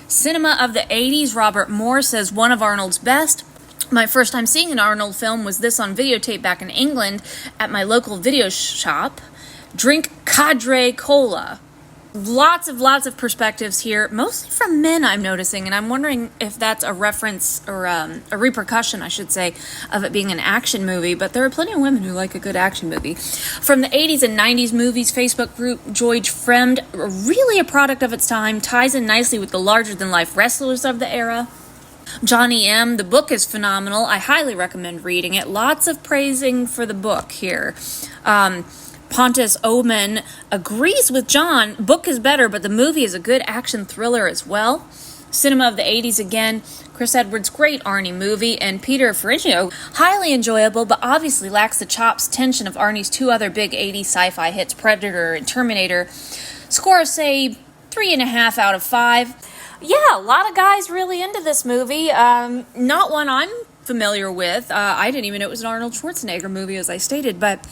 Cinema of the 80s, Robert Moore says, one of Arnold's best. My first time seeing an Arnold film was this on videotape back in England at my local video shop. Drink Cadre Cola. Lots of perspectives here, mostly from men, I'm noticing, and I'm wondering if that's a reference or a repercussion, I should say, of it being an action movie, but there are plenty of women who like a good action movie. From the 80s and 90s movies Facebook group, George Fremd, really a product of its time, ties in nicely with the larger-than-life wrestlers of the era. Johnny M., the book is phenomenal. I highly recommend reading it. Lots of praising for the book here. Pontus Oman agrees with John. Book is better, but the movie is a good action thriller as well. Cinema of the 80s again. Chris Edwards' great Arnie movie. And Peter Ferrigno, highly enjoyable, but obviously lacks the chops tension of Arnie's two other big 80s sci-fi hits, Predator and Terminator. Score, say, 3.5 out of 5. Yeah, a lot of guys really into this movie. Not one I'm familiar with. I didn't even know it was an Arnold Schwarzenegger movie, as I stated, but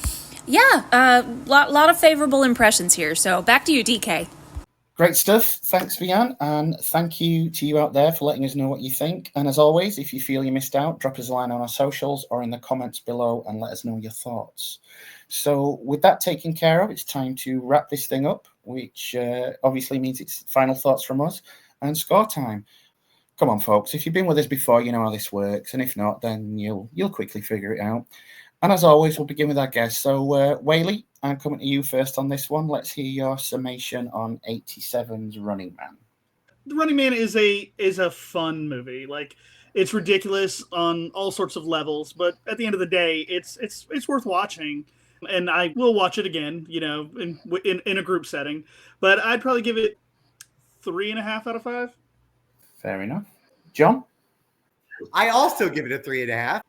yeah, lot of favorable impressions here. So back to you, DK. Great stuff. Thanks, Vian. And thank you to you out there for letting us know what you think. And as always, if you feel you missed out, drop us a line on our socials or in the comments below and let us know your thoughts. So with that taken care of, it's time to wrap this thing up, which obviously means it's final thoughts from us and score time. Come on, folks. If you've been with us before, you know how this works. And if not, then you'll quickly figure it out. And as always, we'll begin with our guest. So, Whaley, I'm coming to you first on this one. Let's hear your summation on 87's Running Man. The Running Man is a fun movie. Like, it's ridiculous on all sorts of levels, but at the end of the day, it's worth watching. And I will watch it again, in a group setting. But I'd probably give it 3.5 out of 5. Fair enough. John? I also give it a 3.5.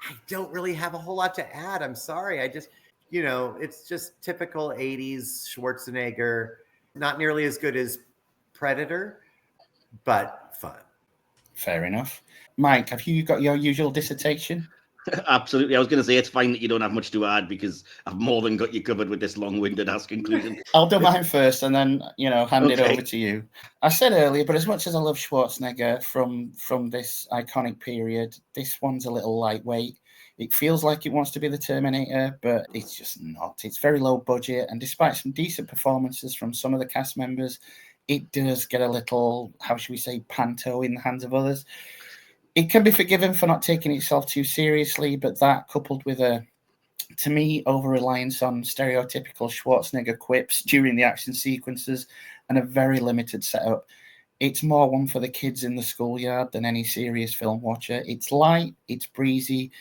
I don't really have a whole lot to add. I'm sorry. I just, it's just typical 80s Schwarzenegger. Not nearly as good as Predator, but fun. Fair enough. Mike, have you got your usual dissertation? Absolutely. I was going to say it's fine that you don't have much to add because I've more than got you covered with this long-winded ass conclusion. I'll do mine first and then, hand it over to you. I said earlier, but as much as I love Schwarzenegger from this iconic period, this one's a little lightweight. It feels like it wants to be the Terminator, but it's just not. It's very low budget, and despite some decent performances from some of the cast members, it does get a little, how should we say, panto in the hands of others. It can be forgiven for not taking itself too seriously, but that coupled with to me, over-reliance on stereotypical Schwarzenegger quips during the action sequences and a very limited setup, it's more one for the kids in the schoolyard than any serious film watcher. It's light, it's breezy,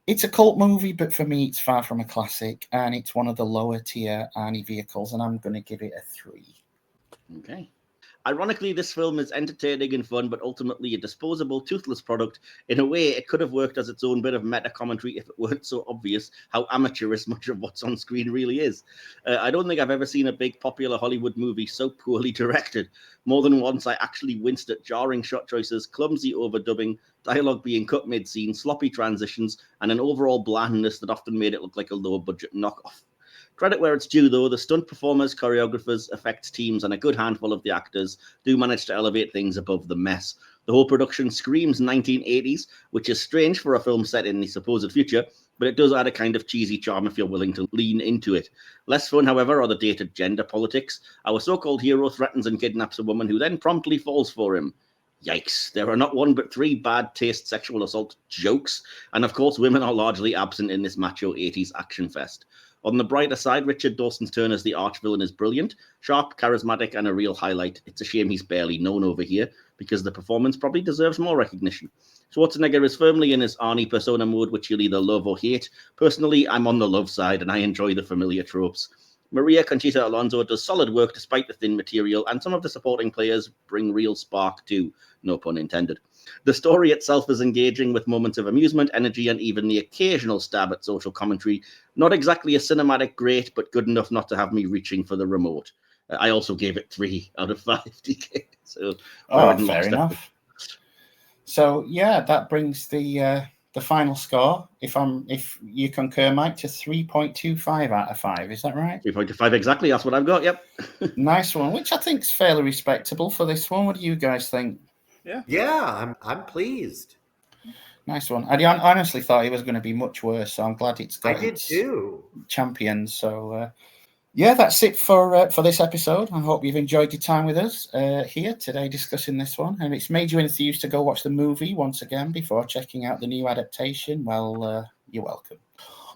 it's a cult movie, but for me, it's far from a classic, and it's one of the lower-tier Arnie vehicles, and I'm going to give it a 3. Okay. Ironically, this film is entertaining and fun, but ultimately a disposable, toothless product. In a way, it could have worked as its own bit of meta commentary if it weren't so obvious how amateurish much of what's on screen really is. I don't think I've ever seen a big popular Hollywood movie so poorly directed. More than once, I actually winced at jarring shot choices, clumsy overdubbing, dialogue being cut mid-scene, sloppy transitions, and an overall blandness that often made it look like a low-budget knockoff. Credit where it's due, though, the stunt performers, choreographers, effects teams, and a good handful of the actors do manage to elevate things above the mess. The whole production screams 1980s, which is strange for a film set in the supposed future, but it does add a kind of cheesy charm if you're willing to lean into it. Less fun, however, are the dated gender politics. Our so-called hero threatens and kidnaps a woman who then promptly falls for him. Yikes, there are not one but three bad taste sexual assault jokes, and of course women are largely absent in this macho 80s action fest. On the brighter side, Richard Dawson's turn as the arch-villain is brilliant, sharp, charismatic, and a real highlight. It's a shame he's barely known over here, because the performance probably deserves more recognition. Schwarzenegger is firmly in his Arnie persona mode, which you'll either love or hate. Personally, I'm on the love side, and I enjoy the familiar tropes. Maria Conchita Alonso does solid work despite the thin material, and some of the supporting players bring real spark too, no pun intended. The story itself is engaging with moments of amusement, energy, and even the occasional stab at social commentary. Not exactly a cinematic great, but good enough not to have me reaching for the remote. I also gave it 3 out of 5 DK. So, fair enough. So yeah, that brings the final score, if you concur, Mike, to 3.25 out of 5. Is that right? 3.25 exactly. That's what I've got. Yep. Nice one, which I think is fairly respectable for this one. What do you guys think? Yeah, I'm pleased. Nice one. I honestly thought it was going to be much worse, so I'm glad it's got its champion. So yeah, that's it for this episode. I hope you've enjoyed your time with us here today discussing this one. And it's made you enthused to go watch the movie once again before checking out the new adaptation. Well, you're welcome.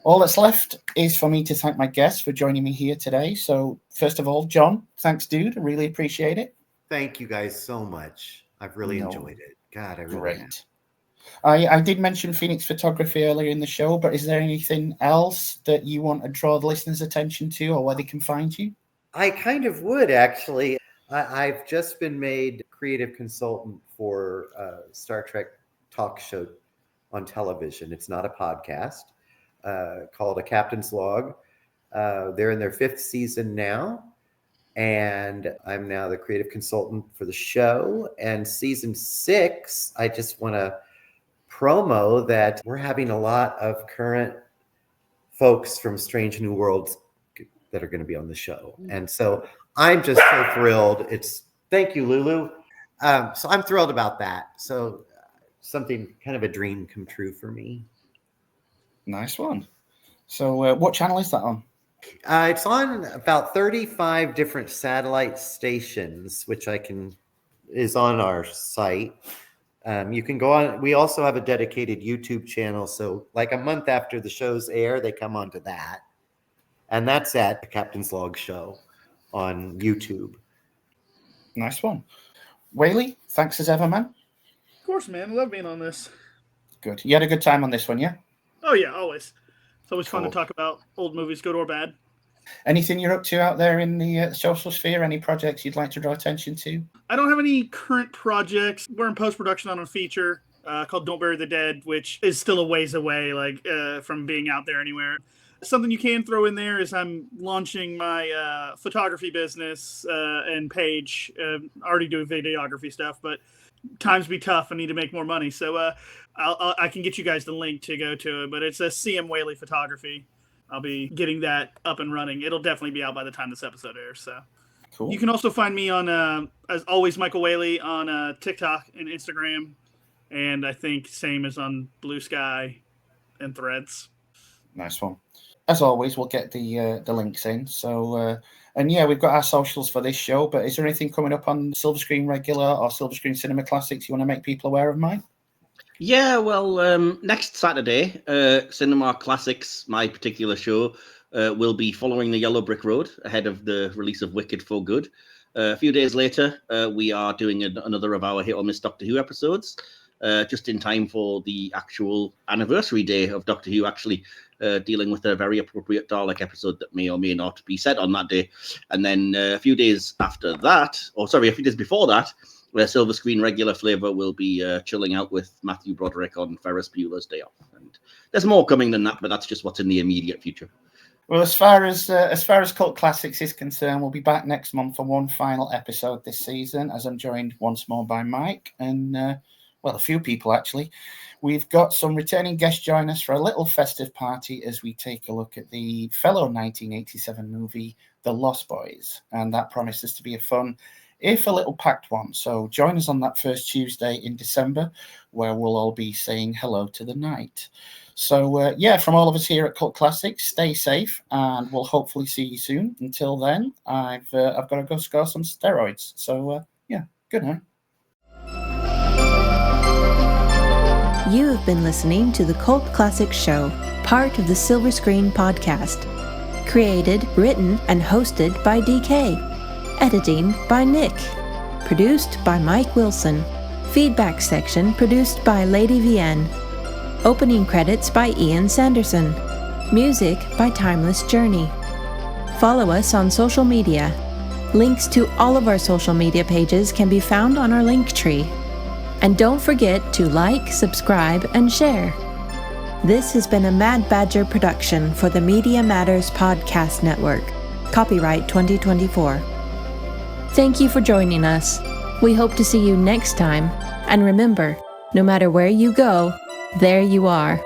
All that's left is for me to thank my guests for joining me here today. So first of all, John, thanks, dude. I really appreciate it. Thank you guys so much. I've really enjoyed it. God, I really have. I did mention Phoenix Photography earlier in the show, but is there anything else that you want to draw the listeners' attention to, or where they can find you? I kind of would, actually. I've just been made creative consultant for a Star Trek talk show on television. It's not a podcast, called A Captain's Log. They're in their 5th season now. And I'm now the creative consultant for the show. And season 6, I just want to promo that we're having a lot of current folks from Strange New Worlds that are going to be on the show. And so I'm just so thrilled. Thank you, Lulu. So I'm thrilled about that. So something kind of a dream come true for me. Nice one. So what channel is that on? It's on about 35 different satellite stations, which is on our site. You can go on. We also have a dedicated YouTube channel. So like a month after the shows air, they come onto that. And that's at the Captain's Log Show on YouTube. Nice one. Whaley, thanks as ever, man. Of course, man. I love being on this. Good. You had a good time on this one, yeah? Oh, yeah, always. It's always fun to talk about old movies, good or bad. Anything you're up to out there in the social sphere? Any projects you'd like to draw attention to? I don't have any current projects. We're in post-production on a feature called Don't Bury the Dead, which is still a ways away from being out there anywhere. Something you can throw in there is I'm launching my photography business and page. Already doing videography stuff, but times be tough. I need to make more money. So I can get you guys the link to go to it, but it's a CM Whaley Photography. I'll be getting that up and running. It'll definitely be out by the time this episode airs. So cool. You can also find me on, as always, Michael Whaley on TikTok and Instagram. And I think same as on BlueSky and Threads. Nice one. As always, we'll get the links in. So, and yeah, we've got our socials for this show, but is there anything coming up on Silver Screen Regular or Silver Screen Cinema Classics you want to make people aware of, Mike? Yeah, well, next Saturday, Cinema Classics, my particular show, will be following the Yellow Brick Road ahead of the release of Wicked for Good. A few days later, we are doing another of our Hit or Miss Doctor Who episodes, just in time for the actual anniversary day of Doctor Who, actually. dealing with a very appropriate Dalek episode that may or may not be set on that day. And then a few days after that, a few days before that, Silver Screen regular flavor will be chilling out with Matthew Broderick on Ferris Bueller's Day Off. And there's more coming than that, but that's just what's in the immediate future. Well, as far as Cult Classics is concerned, we'll be back next month for one final episode this season, as I'm joined once more by Mike and a few people actually. We've got some returning guests join us for a little festive party as we take a look at the fellow 1987 movie, The Lost Boys, and that promises to be a fun, if a little packed one. So join us on that first Tuesday in December, where we'll all be saying hello to the night. So, from all of us here at Cult Classics, stay safe, and we'll hopefully see you soon. Until then, I've got to go score some steroids. So, good night. You have been listening to the Cult Classics Show, part of the Silver Screen Podcast. Created, written, and hosted by DK. Editing by Nick. Produced by Mike Wilson. Feedback section produced by Lady Vienne. Opening credits by Ian Sanderson. Music by Timeless Journey. Follow us on social media. Links to all of our social media pages can be found on our link tree. And don't forget to like, subscribe, and share. This has been a Mad Badger production for the Media Matters Podcast Network. Copyright 2024. Thank you for joining us. We hope to see you next time. And remember, no matter where you go, there you are.